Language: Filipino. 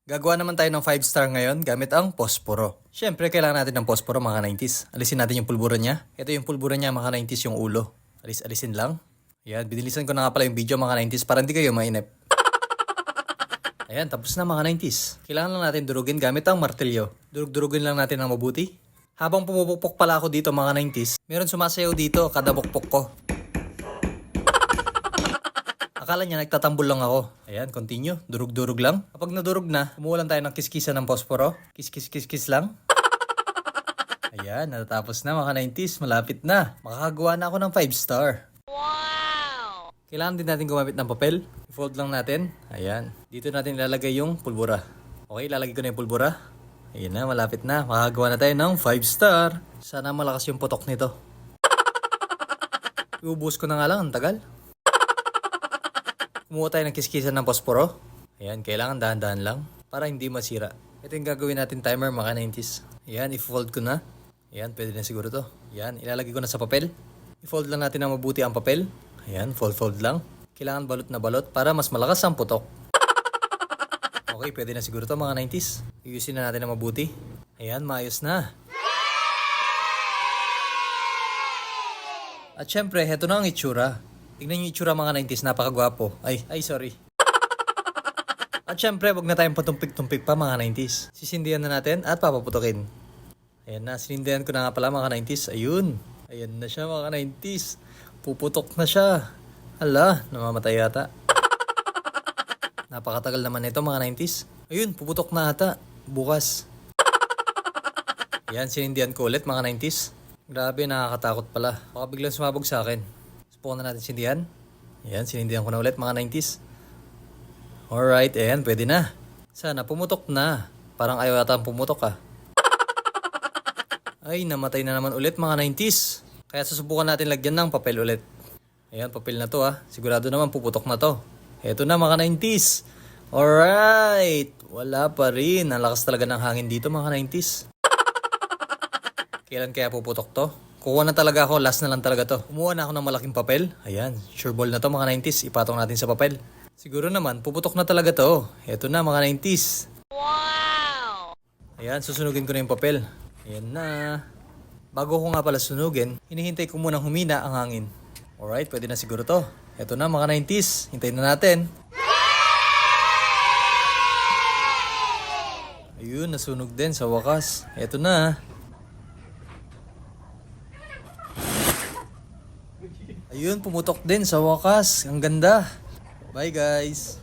Gagawa naman tayo ng 5-star ngayon gamit ang posporo. Siyempre, kailangan natin ng posporo mga 90s. Alisin natin yung pulbura niya. Ito yung pulbura niya mga 90s, yung ulo. Alisin lang. Ayan, binilisan ko na nga pala yung video mga 90s para hindi kayo mainip. Ayan, tapos na mga 90s. Kailangan lang natin durugin gamit ang martilyo. Durug-durugin lang natin ng mabuti. Habang pumupukpok pala ako dito mga 90s, meron sumasayaw dito kada bukpok ko. Akala niya nagtatambol lang ako. Ayan, continue. Durug-durug lang. Kapag nadurog na, kumuha lang tayo ng kiskisan ng posporo. Kiss lang. Ayan, natatapos na mga 90s. Malapit na. Makakagawa na ako ng 5-star. Wow! Kailangan din natin gumamit ng papel. I-fold lang natin. Ayan. Dito natin ilalagay yung pulbura. Okay, ilalagay ko na yung pulbura. Ayan na, malapit na. Makakagawa na tayo ng 5-star. Sana malakas yung putok nito. Iubos ko na nga lang. Ang tagal. Kumuha tayo ng kiskisan ng posporo. Ayan, kailangan dahan-dahan lang para hindi masira. Ito yung gagawin natin timer mga 90s. Ayan, i-fold ko na. Ayan, pwede na siguro to. Ayan, ilalagay ko na sa papel. I-fold lang natin na mabuti ang papel. Ayan, fold lang. Kailangan balot na balot para mas malakas ang putok. Okay, pwede na siguro to mga 90s. Iusin na natin na mabuti. Ayan, maayos na. At syempre, heto na ang itsura. Tignan nyo yung itsura mga 90s, napakagwapo. Ay, sorry. At syempre, wag na tayong patumpik-tumpik pa mga 90s. Sisindihan na natin at papaputokin. Ayan na, sinindihan ko na nga pala mga 90s. Ayun. Ayan na siya mga 90s. Puputok na siya. Hala, namamatay yata. Napakatagal naman ito mga 90s. Ayun, puputok na ata. Bukas. Ayan, sinindihan ko ulit mga 90s. Grabe, nakakatakot pala. Baka biglang sumabog sa akin. Subukan na natin sindihan. Ayan, sinindihan ko na ulit mga 90s. Alright, ayan, pwede na. Sana pumutok na. Parang ayaw yata ang pumutok ah. Ay, namatay na naman ulit mga 90s. Kaya susubukan natin lagyan ng papel ulit. Ayan, papel na to ah. Sigurado naman puputok na to. Eto na mga 90s. Alright. Wala pa rin. Ang lakas talaga ng hangin dito mga 90s. Kailan kaya puputok to? Kuha na talaga ako, last na lang talaga to. Kumuha na ako ng malaking papel. Ayan, sure ball na to mga 90s. Ipatong natin sa papel. Siguro naman, puputok na talaga to. Eto na mga 90s. Wow! Ayan, susunugin ko na yung papel. Ayan na. Bago ko nga pala sunugin, hinihintay ko munang humina ang hangin. Alright, pwede na siguro to. Eto na mga 90s. Hintayin na natin. Ayun, nasunog din sa wakas. Eto na. Ayun, pumutok din sa wakas. Ang ganda. Bye guys.